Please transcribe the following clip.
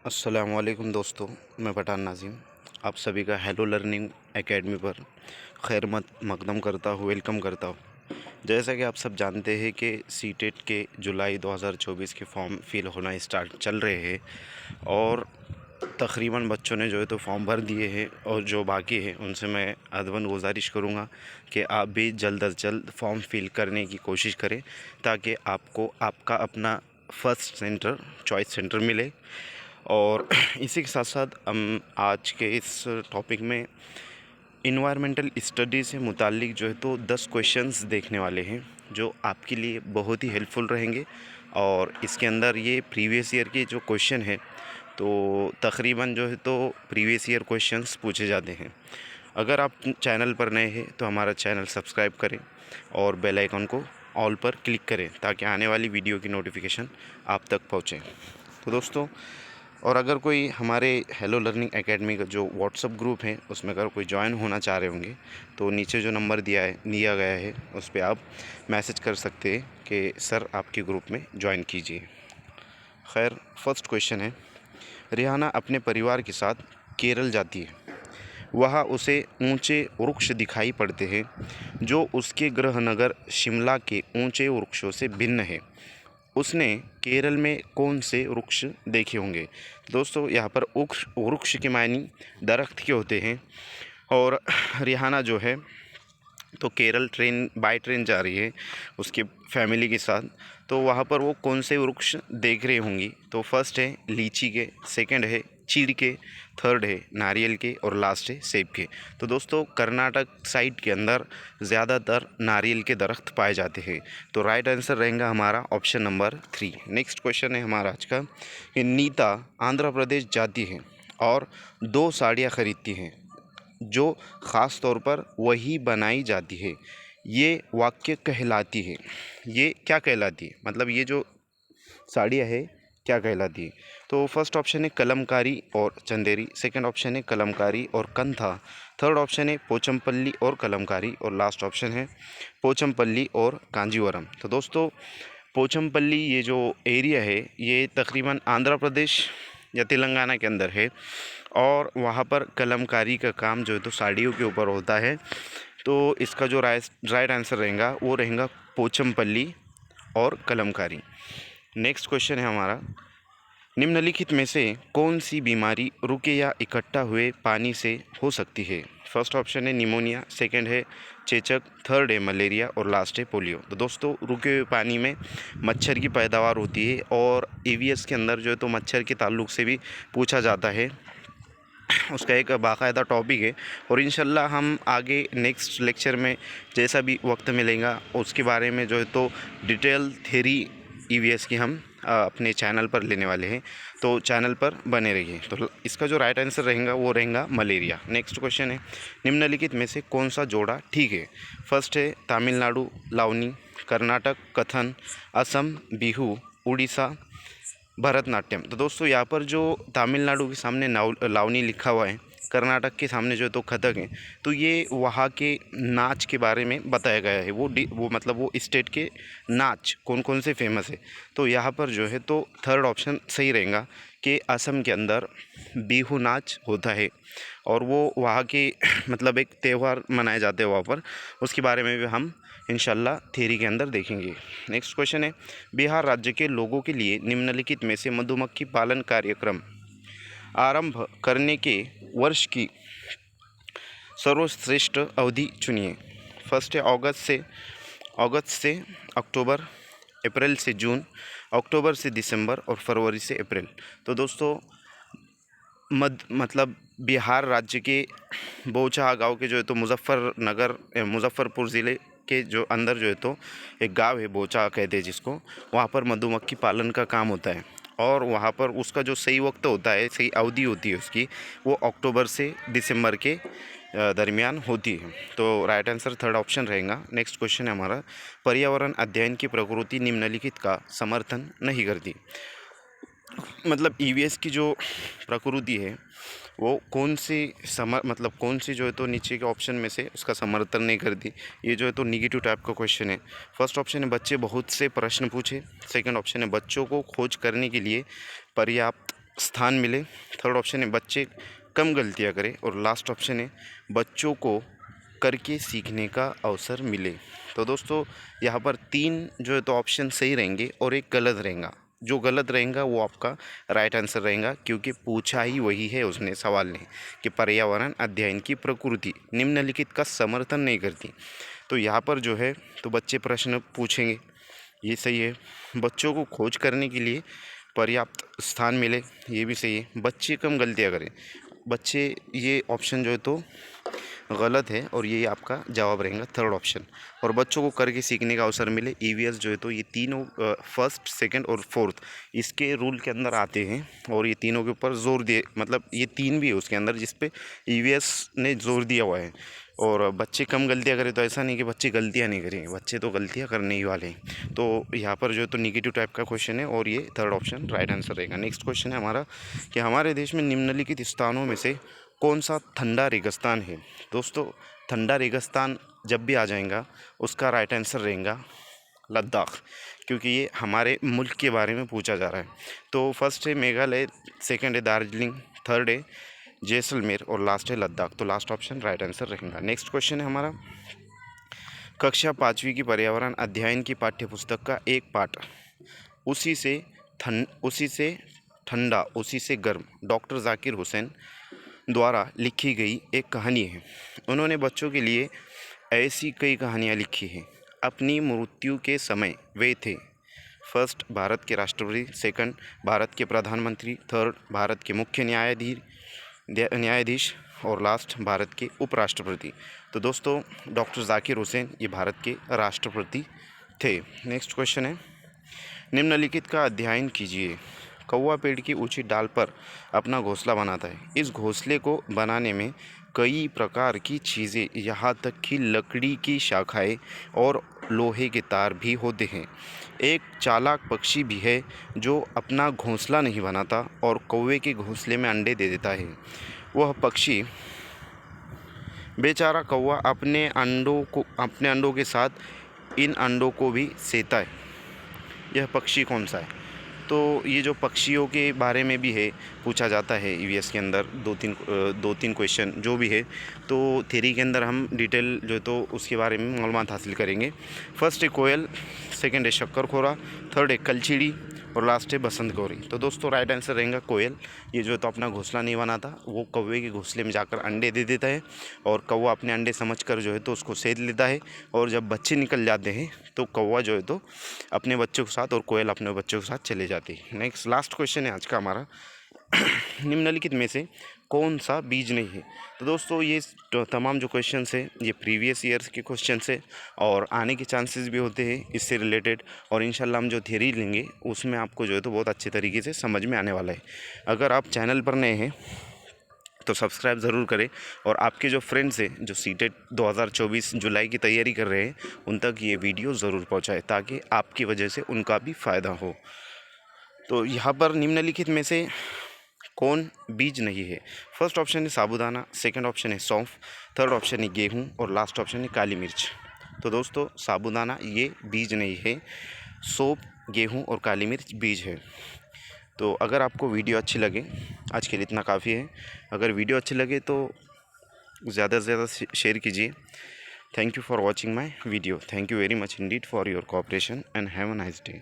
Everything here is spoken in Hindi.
अस्सलामुअलैकुम दोस्तों, मैं पठान नाज़िम आप सभी का हेलो लर्निंग एकेडमी पर खैर मकदम करता हूँ, वेलकम करता हूँ। जैसा कि आप सब जानते हैं कि सीटेट के जुलाई 2024 के फॉर्म फिल होना स्टार्ट चल रहे हैं और तकरीबन बच्चों ने जो है तो फॉर्म भर दिए हैं और जो बाकी है उनसे मैं अदबन गुजारिश करूँगा कि आप भी जल्द अज जल्द फॉर्म फिल करने की कोशिश करें ताकि आपको आपका अपना फ़र्स्ट सेंटर चॉइस सेंटर मिले। और इसी के साथ साथ हम आज के इस टॉपिक में इन्वायरमेंटल स्टडी से मुतालिक जो है तो 10 क्वेश्चंस देखने वाले हैं जो आपके लिए बहुत ही हेल्पफुल रहेंगे। और इसके अंदर ये प्रीवियस ईयर के जो क्वेश्चन है तो तकरीबन जो है तो प्रीवियस ईयर क्वेश्चंस पूछे जाते हैं। अगर आप चैनल पर नए हैं तो हमारा चैनल सब्सक्राइब करें और बेल आइकन को ऑल पर क्लिक करें ताकि आने वाली वीडियो की नोटिफिकेशन आप तक पहुँचे। तो दोस्तों, और अगर कोई हमारे हेलो लर्निंग एकेडमी का जो व्हाट्सअप ग्रुप है उसमें अगर कोई ज्वाइन होना चाह रहे होंगे तो नीचे जो नंबर दिया गया है उस पर आप मैसेज कर सकते हैं कि सर आपके ग्रुप में ज्वाइन कीजिए। खैर, फर्स्ट क्वेश्चन है, रिहाना अपने परिवार के साथ केरल जाती है। वहाँ उसे ऊंचे वृक्ष दिखाई पड़ते हैं जो उसके गृह नगर शिमला के ऊंचे वृक्षों से भिन्न है। उसने केरल में कौन से वृक्ष देखे होंगे? दोस्तों, यहाँ पर वृक्ष के मायने दरख्त के होते हैं। और रिहाना जो है तो केरल बाय ट्रेन जा रही है उसके फैमिली के साथ। तो वहाँ पर वो कौन से वृक्ष देख रही होंगी? तो फर्स्ट है लीची के, सेकंड है चीड़ के, थर्ड है नारियल के और लास्ट है सेब के। तो दोस्तों, कर्नाटक साइड के अंदर ज़्यादातर नारियल के दरख्त पाए जाते हैं। तो राइट आंसर रहेगा हमारा ऑप्शन नंबर 3। नेक्स्ट क्वेश्चन है हमारा आज का कि नीता आंध्र प्रदेश जाती है और 2 साड़ियाँ खरीदती हैं जो ख़ास तौर पर वही बनाई जाती है। ये वाक्य कहलाती है, ये क्या कहलाती है? मतलब ये जो साड़ियाँ है क्या कहलाती है? तो फर्स्ट ऑप्शन है कलमकारी और चंदेरी, सेकंड ऑप्शन है कलमकारी और कंथा, थर्ड ऑप्शन है पोचमपल्ली और कलमकारी और लास्ट ऑप्शन है पोचमपल्ली और कांजीवरम। तो दोस्तों, पोचमपल्ली ये जो एरिया है ये तकरीबन आंध्र प्रदेश या तेलंगाना के अंदर है और वहाँ पर कलमकारी का काम जो है तो साड़ियों के ऊपर होता है। तो इसका जो राइट आंसर रहेगा वो रहेगा पोचमपल्ली और कलमकारी। नेक्स्ट क्वेश्चन है हमारा, निम्नलिखित में से कौन सी बीमारी रुके या इकट्ठा हुए पानी से हो सकती है? फर्स्ट ऑप्शन है निमोनिया, सेकंड है चेचक, थर्ड है मलेरिया और लास्ट है पोलियो। तो दोस्तों, रुके हुए पानी में मच्छर की पैदावार होती है और ईवीएस के अंदर जो है तो मच्छर के ताल्लुक से भी पूछा जाता है, उसका एक बाकायदा टॉपिक है। और इंशाल्लाह हम आगे नेक्स्ट लेक्चर में जैसा भी वक्त मिलेगा उसके बारे में जो है तो डिटेल थ्योरी ईवीएस की हम अपने चैनल पर लेने वाले हैं। तो चैनल पर बने रहिए। तो इसका जो राइट आंसर रहेगा वो रहेगा मलेरिया। नेक्स्ट क्वेश्चन है, निम्नलिखित में से कौन सा जोड़ा ठीक है? फर्स्ट है तमिलनाडु लावनी, कर्नाटक कथन, असम बिहू, उड़ीसा भरतनाट्यम। तो दोस्तों, यहाँ पर जो तमिलनाडु के सामने लावनी लिखा हुआ है, कर्नाटक के सामने जो है तो कथक है, तो ये वहाँ के नाच के बारे में बताया गया है। वो मतलब वो स्टेट के नाच कौन कौन से फेमस है। तो यहाँ पर जो है तो थर्ड ऑप्शन सही रहेगा कि असम के अंदर बिहू नाच होता है और वो वहाँ के मतलब एक त्यौहार मनाए जाते हैं वहाँ पर। उसके बारे में भी हम इंशाल्लाह थ्योरी के अंदर देखेंगे। नेक्स्ट क्वेश्चन है, बिहार राज्य के लोगों के लिए निम्नलिखित में से मधुमक्खी पालन कार्यक्रम आरंभ करने के वर्ष की सर्वश्रेष्ठ अवधि चुनिए। फर्स्ट है अगस्त से अक्टूबर, अप्रैल से जून, अक्टूबर से दिसंबर और फरवरी से अप्रैल। तो दोस्तों, मतलब बिहार राज्य के बोचहा गांव के जो है तो मुजफ्फरपुर ज़िले के जो अंदर जो है तो एक गांव है बोचा कहते हैं जिसको, वहाँ पर मधुमक्खी पालन का काम होता है और वहाँ पर उसका जो सही वक्त होता है, सही अवधि होती है उसकी, वो अक्टूबर से दिसंबर के दरमियान होती है। तो राइट आंसर थर्ड ऑप्शन रहेगा। नेक्स्ट क्वेश्चन है हमारा, पर्यावरण अध्ययन की प्रकृति निम्नलिखित का समर्थन नहीं करती। मतलब ईवीएस की जो प्रकृति है वो कौन सी जो है तो नीचे के ऑप्शन में से उसका समर्थन नहीं करती। ये जो है तो निगेटिव टाइप का क्वेश्चन है। फर्स्ट ऑप्शन है बच्चे बहुत से प्रश्न पूछे, सेकंड ऑप्शन है बच्चों को खोज करने के लिए पर्याप्त स्थान मिले। थर्ड ऑप्शन है बच्चे कम गलतियां करें। और लास्ट ऑप्शन है बच्चों को करके सीखने का अवसर मिले। तो दोस्तों यहाँ पर 3 जो है तो ऑप्शन सही रहेंगे और एक गलत रहेगा। जो गलत रहेगा वो आपका राइट आंसर रहेगा, क्योंकि पूछा ही वही है उसने सवाल ने कि पर्यावरण अध्ययन की प्रकृति निम्नलिखित का समर्थन नहीं करती। तो यहाँ पर जो है तो बच्चे प्रश्न पूछेंगे, ये सही है। बच्चों को खोज करने के लिए पर्याप्त स्थान मिले, ये भी सही है। बच्चे कम गलतियाँ करें, बच्चे ये ऑप्शन जो है तो गलत है और ये आपका जवाब रहेगा थर्ड ऑप्शन। और बच्चों को करके सीखने का अवसर मिले, ईवीएस जो है तो ये तीनों फर्स्ट सेकंड और फोर्थ इसके रूल के अंदर आते हैं और ये तीनों के ऊपर जोर दिए, मतलब ये 3 भी है उसके अंदर जिस पे ईवीएस ने जोर दिया हुआ है। और बच्चे कम गलतियां करें तो ऐसा नहीं कि बच्चे गलतियां नहीं करेंगे, बच्चे तो गलतियां करने ही वाले हैं। तो यहाँ पर जो है तो निगेटिव टाइप का क्वेश्चन है और ये थर्ड ऑप्शन राइट आंसर रहेगा। नेक्स्ट क्वेश्चन है हमारा कि हमारे देश में निम्नलिखित स्थानों में से कौन सा ठंडा रेगिस्तान है। दोस्तों ठंडा रेगिस्तान जब भी आ जाएगा उसका राइट आंसर रहेगा लद्दाख, क्योंकि ये हमारे मुल्क के बारे में पूछा जा रहा है। तो फर्स्ट है मेघालय, सेकंड है दार्जिलिंग, थर्ड है जैसलमेर और लास्ट है लद्दाख। तो लास्ट ऑप्शन राइट आंसर रहेगा। नेक्स्ट क्वेश्चन है हमारा कक्षा 5वीं की पर्यावरण अध्ययन की पाठ्यपुस्तक का एक पाठ उसी से ठंडा उसी से गर्म डॉक्टर जाकिर हुसैन द्वारा लिखी गई एक कहानी है। उन्होंने बच्चों के लिए ऐसी कई कहानियाँ लिखी हैं। अपनी मृत्यु के समय वे थे फर्स्ट भारत के राष्ट्रपति, सेकंड भारत के प्रधानमंत्री, थर्ड भारत के मुख्य न्यायाधीश और लास्ट भारत के उपराष्ट्रपति। तो दोस्तों डॉक्टर जाकिर हुसैन ये भारत के राष्ट्रपति थे। नेक्स्ट क्वेश्चन है निम्नलिखित का अध्ययन कीजिए। कौवा पेड़ की ऊंची डाल पर अपना घोंसला बनाता है। इस घोंसले को बनाने में कई प्रकार की चीज़ें, यहाँ तक कि लकड़ी की शाखाएं और लोहे के तार भी होते हैं। एक चालाक पक्षी भी है जो अपना घोंसला नहीं बनाता और कौवे के घोंसले में अंडे दे देता है। वह पक्षी बेचारा कौवा अपने अंडों के साथ इन अंडों को भी सेता है। यह पक्षी कौन सा है। तो ये जो पक्षियों के बारे में भी है पूछा जाता है ईवीएस के अंदर, दो तीन क्वेश्चन जो भी है। तो थ्योरी के अंदर हम डिटेल जो है तो उसके बारे में मालूमात हासिल करेंगे। फर्स्ट है कोयल, सेकंड है शक्करखोरा, थर्ड है कलचिड़ी और लास्ट है बसंत गौरी। तो दोस्तों राइट आंसर रहेगा कोयल। ये जो है तो अपना घोंसला नहीं बनाता, वो कौवे के घोंसले में जाकर अंडे दे देता है और कौवा अपने अंडे समझकर जो है तो उसको सेध लेता है। और जब बच्चे निकल जाते हैं तो कौवा जो है तो अपने बच्चों के साथ और कोयल अपने बच्चों के साथ चले जाती है। नेक्स्ट लास्ट क्वेश्चन है आज का हमारा निम्नलिखित में से कौन सा बीज नहीं है। तो दोस्तों ये तमाम जो क्वेश्चंस है ये प्रीवियस ईयर्स के क्वेश्चंस है और आने के चांसेस भी होते हैं इससे रिलेटेड। और इंशाल्लाह हम जो थ्योरी लेंगे उसमें आपको जो है तो बहुत अच्छे तरीके से समझ में आने वाला है। अगर आप चैनल पर नए हैं तो सब्सक्राइब ज़रूर करें और आपके जो फ्रेंड्स हैं जो सीटेट 2024 जुलाई की तैयारी कर रहे हैं उन तक ये वीडियो ज़रूर पहुंचाएं, ताकि आपकी वजह से उनका भी फ़ायदा हो। तो यहाँ पर निम्नलिखित में से कौन बीज नहीं है। फर्स्ट ऑप्शन है साबूदाना, सेकंड ऑप्शन है सौंफ, थर्ड ऑप्शन है गेहूँ और लास्ट ऑप्शन है काली मिर्च। तो दोस्तों साबूदाना ये बीज नहीं है, सौंफ, गेहूँ और काली मिर्च बीज है। तो अगर आपको वीडियो अच्छी लगे, आज के लिए इतना काफ़ी है। अगर वीडियो अच्छी लगे तो ज़्यादा से ज़्यादा शेयर कीजिए। Thank you for watching my video. Thank you very much Indeed for your cooperation and have a nice day.